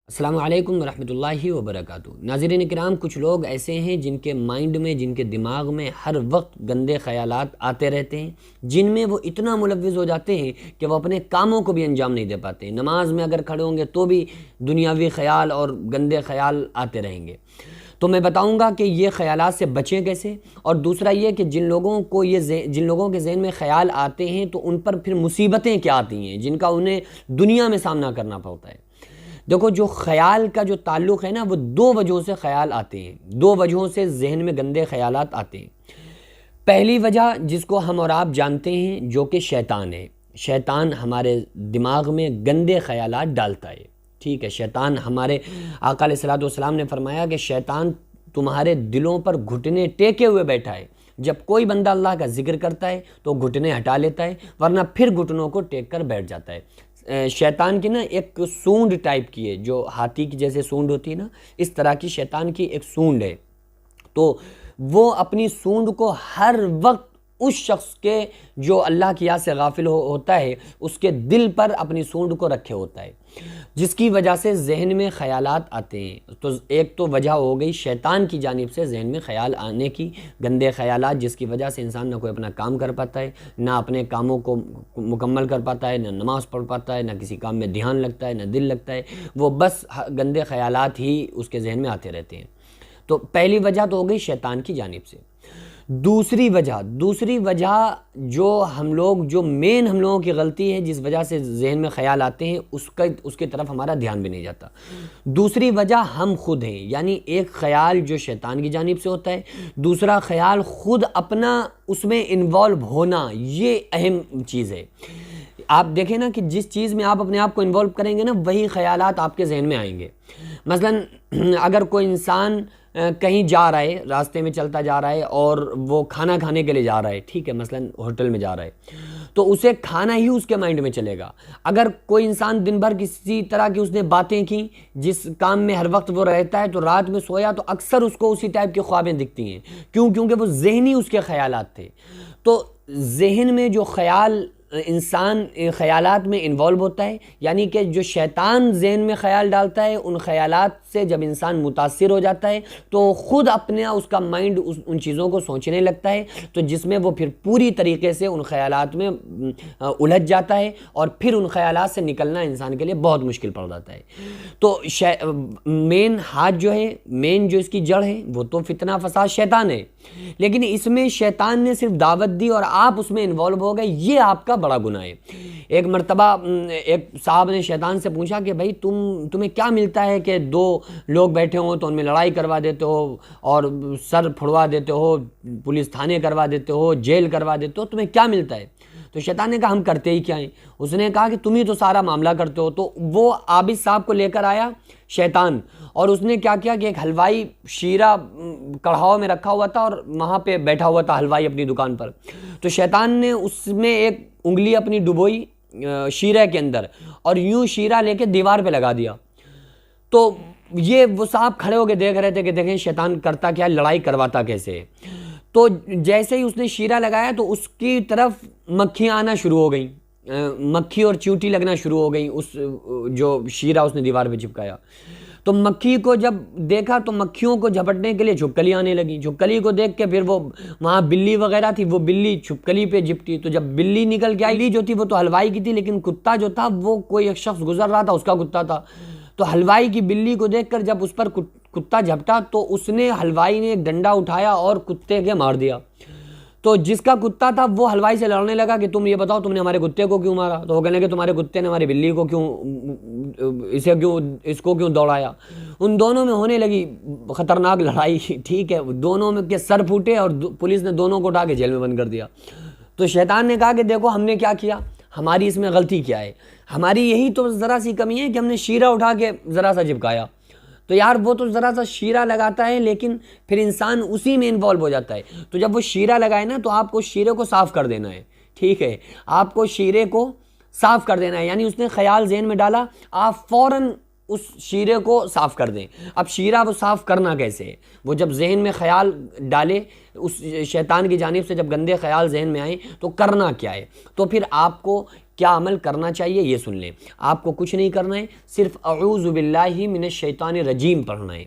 السلام علیکم ورحمۃ اللہ وبرکاتہ۔ ناظرین کرام، کچھ لوگ ایسے ہیں جن کے مائنڈ میں، جن کے دماغ میں ہر وقت گندے خیالات آتے رہتے ہیں، جن میں وہ اتنا ملوث ہو جاتے ہیں کہ وہ اپنے کاموں کو بھی انجام نہیں دے پاتے ہیں۔ نماز میں اگر کھڑے ہوں گے تو بھی دنیاوی خیال اور گندے خیال آتے رہیں گے۔ تو میں بتاؤں گا کہ یہ خیالات سے بچیں کیسے، اور دوسرا یہ کہ جن لوگوں کے ذہن میں خیال آتے ہیں تو ان پر پھر مصیبتیں کیا آتی ہیں جن کا انہیں دنیا میں سامنا کرنا پڑتا ہے۔ دیکھو، جو خیال کا جو تعلق ہے نا، وہ دو وجہوں سے خیال آتے ہیں، دو وجہوں سے ذہن میں گندے خیالات آتے ہیں۔ پہلی وجہ جس کو ہم اور آپ جانتے ہیں، جو کہ شیطان ہے۔ شیطان ہمارے دماغ میں گندے خیالات ڈالتا ہے، ٹھیک ہے۔ شیطان، ہمارے آقا علیہ الصلوۃ والسلام نے فرمایا کہ شیطان تمہارے دلوں پر گھٹنے ٹیکے ہوئے بیٹھا ہے۔ جب کوئی بندہ اللہ کا ذکر کرتا ہے تو گھٹنے ہٹا لیتا ہے، ورنہ پھر گھٹنوں کو ٹیک کر بیٹھ جاتا ہے۔ شیطان کی نا ایک سونڈ ٹائپ کی ہے، جو ہاتھی کی جیسے سونڈ ہوتی ہے نا، اس طرح کی شیطان کی ایک سونڈ ہے۔ تو وہ اپنی سونڈ کو ہر وقت اس شخص کے جو اللہ کی یاد سے غافل ہوتا ہے، اس کے دل پر اپنی سونڈ کو رکھے ہوتا ہے، جس کی وجہ سے ذہن میں خیالات آتے ہیں۔ تو ایک تو وجہ ہو گئی شیطان کی جانب سے ذہن میں خیال آنے کی، گندے خیالات، جس کی وجہ سے انسان نہ کوئی اپنا کام کر پاتا ہے، نہ اپنے کاموں کو مکمل کر پاتا ہے، نہ نماز پڑھ پاتا ہے، نہ کسی کام میں دھیان لگتا ہے، نہ دل لگتا ہے۔ وہ بس گندے خیالات ہی اس کے ذہن میں آتے رہتے ہیں۔ تو پہلی وجہ تو ہو گئی شیطان کی جانب سے۔ دوسری وجہ جو ہم لوگوں کی غلطی ہے، جس وجہ سے ذہن میں خیال آتے ہیں، اس کی طرف ہمارا دھیان بھی نہیں جاتا۔ دوسری وجہ ہم خود ہیں، یعنی ایک خیال جو شیطان کی جانب سے ہوتا ہے، دوسرا خیال خود اپنا اس میں انوالو ہونا، یہ اہم چیز ہے۔ آپ دیکھیں نا کہ جس چیز میں آپ اپنے آپ کو انوالو کریں گے نا، وہی خیالات آپ کے ذہن میں آئیں گے۔ مثلا اگر کوئی انسان کہیں جا رہا ہے، راستے میں چلتا جا رہا ہے اور وہ کھانا کھانے کے لیے جا رہا ہے، ٹھیک ہے، مثلا ہوٹل میں جا رہا ہے، تو اسے کھانا ہی اس کے مائنڈ میں چلے گا۔ اگر کوئی انسان دن بھر کسی طرح کی اس نے باتیں کی، جس کام میں ہر وقت وہ رہتا ہے، تو رات میں سویا تو اکثر اس کو اسی ٹائپ کی خوابیں دکھتی ہیں۔ کیونکہ وہ ذہنی اس کے خیالات تھے۔ تو ذہن میں جو انسان خیالات میں انوالو ہوتا ہے، یعنی کہ جو شیطان ذہن میں خیال ڈالتا ہے، ان خیالات سے جب انسان متاثر ہو جاتا ہے تو خود اپنے اس کا مائنڈ ان چیزوں کو سوچنے لگتا ہے، تو جس میں وہ پھر پوری طریقے سے ان خیالات میں الجھ جاتا ہے، اور پھر ان خیالات سے نکلنا انسان کے لیے بہت مشکل پڑ جاتا ہے۔ تو مین ہاتھ جو ہے، مین جو اس کی جڑ ہے، وہ تو فتنہ فساد شیطان ہے، لیکن اس میں شیطان نے صرف دعوت دی اور آپ اس میں انوالو ہو گئے، یہ آپ کا بڑا گناہ ہے۔ ایک مرتبہ ایک صاحب نے شیطان سے پوچھا کہ بھائی تمہیں کیا ملتا ہے کہ دو لوگ بیٹھے ہوں تو ان میں لڑائی کروا دیتے ہو، اور سر پھڑوا دیتے ہو، پولیس تھانے کروا دیتے ہو، جیل کروا دیتے ہو، تمہیں کیا ملتا ہے؟ تو شیطان نے کہا ہم کرتے ہی کیا ہیں؟ اس نے کہا کہ تم ہی تو سارا معاملہ کرتے ہو۔ تو وہ عابد صاحب کو لے کر آیا شیطان، اور اس نے کیا کیا کہ ایک حلوائی شیرہ کڑھاؤ میں رکھا ہوا تھا، اور وہاں پہ بیٹھا ہوا تھا حلوائی اپنی دکان پر۔ تو شیطان نے اس میں ایک انگلی اپنی ڈبوئی شیرہ کے اندر، اور یوں شیرہ لے کے دیوار پہ لگا دیا۔ تو یہ وہ صاحب کھڑے ہو کے دیکھ رہے تھے کہ دیکھیں شیطان کرتا کیا، لڑائی کرواتا کیسے ہے۔ تو جیسے ہی اس نے شیرہ لگایا تو اس کی طرف مکھیاں آنا شروع ہو گئیں، مکھی اور چیونٹی لگنا شروع ہو گئیں اس جو شیرہ اس نے دیوار پہ چپکایا۔ تو مکھی کو جب دیکھا تو مکھیوں کو جھپٹنے کے لیے چھپکلی آنے لگی، چھپکلی کو دیکھ کے پھر وہ وہاں بلی وغیرہ تھی، وہ بلی چھپکلی پہ جھپٹی، تو جب بلی نکل کے آئی، بلی جو تھی وہ تو حلوائی کی تھی، لیکن کتا جو تھا وہ کوئی ایک شخص گزر رہا تھا، اس کا کتا تھا۔ تو حلوائی کی بلی کو دیکھ کر جب اس پر کتا جھپٹا تو حلوائی نے ایک ڈنڈا اٹھایا اور کتے کے مار دیا۔ تو جس کا کتا تھا وہ حلوائی سے لڑنے لگا کہ تم یہ بتاؤ تم نے ہمارے کتے کو کیوں مارا؟ تو وہ کہنے کہ تمہارے کتے نے ہماری بلی کو اس کو کیوں دوڑایا؟ ان دونوں میں ہونے لگی خطرناک لڑائی، ٹھیک ہے، دونوں میں کے سر پھوٹے، اور پولیس نے دونوں کو اٹھا کے جیل میں بند کر دیا۔ تو شیطان نے کہا کہ دیکھو ہم نے کیا کیا، ہماری اس میں غلطی کیا ہے؟ ہماری یہی تو ذرا سی کمی ہے کہ ہم نے شیرہ اٹھا کے ذرا سا چپکایا۔ تو یار وہ تو ذرا سا شیرہ لگاتا ہے، لیکن پھر انسان اسی میں انوالو ہو جاتا ہے۔ تو جب وہ شیرہ لگائے نا تو آپ کو شیرے کو صاف کر دینا ہے، ٹھیک ہے، آپ کو شیرے کو صاف کر دینا ہے، یعنی اس نے خیال ذہن میں ڈالا، آپ فوراً اس شیرے کو صاف کر دیں۔ اب شیرہ وہ صاف کرنا کیسے ہے؟ وہ جب ذہن میں خیال ڈالے، اس شیطان کی جانب سے جب گندے خیال ذہن میں آئیں تو کرنا کیا ہے؟ تو پھر آپ کو کیا عمل کرنا چاہیے یہ سن لیں۔ آپ کو کچھ نہیں کرنا ہے، صرف اعوذ باللہ من الشیطان الرجیم پڑھنا ہے،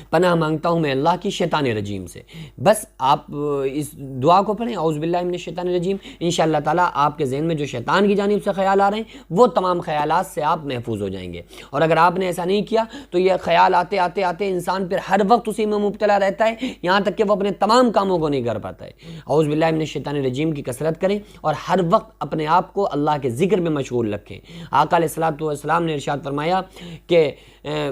پناہ مانگتا ہوں میں اللہ کی شیطان رجیم سے۔ بس آپ اس دعا کو پڑھیں، اعوذ باللہ من الشیطان الرجیم، انشاءاللہ تعالیٰ آپ کے ذہن میں جو شیطان کی جانب سے خیال آ رہے ہیں وہ تمام خیالات سے آپ محفوظ ہو جائیں گے۔ اور اگر آپ نے ایسا نہیں کیا تو یہ خیال آتے آتے آتے انسان پھر ہر وقت اسی میں مبتلا رہتا ہے، یہاں تک کہ وہ اپنے تمام کاموں کو نہیں کر پاتا ہے۔ اعوذ باللہ من الشیطان الرجیم کی کثرت کریں اور ہر وقت اپنے آپ کو اللہ کے ذکر میں مشغول رکھیں۔ آقا علیہ الصلوۃ والسلام نے ارشاد فرمایا کہ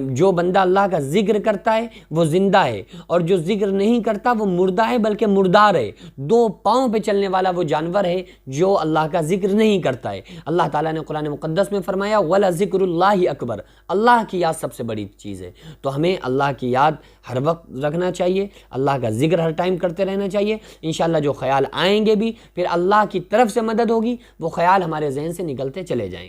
جو بندہ اللہ کا ذکر کرتا ہے وہ زندہ ہے، اور جو ذکر نہیں کرتا وہ مردہ ہے بلکہ مردار ہے۔ دو پاؤں پہ چلنے والا وہ جانور ہے جو اللہ کا ذکر نہیں کرتا ہے۔ اللہ تعالیٰ نے قرآن مقدس میں فرمایا وَلَذِكْرُ اللَّهِ اکبر، اللہ کی یاد سب سے بڑی چیز ہے۔ تو ہمیں اللہ کی یاد ہر وقت رکھنا چاہیے، اللہ کا ذکر ہر ٹائم کرتے رہنا چاہیے۔ انشاءاللہ جو خیال آئیں گے بھی پھر اللہ کی طرف سے مدد ہوگی، وہ خیال ہمارے ذہن سے نکلتے چلے جائیں گے۔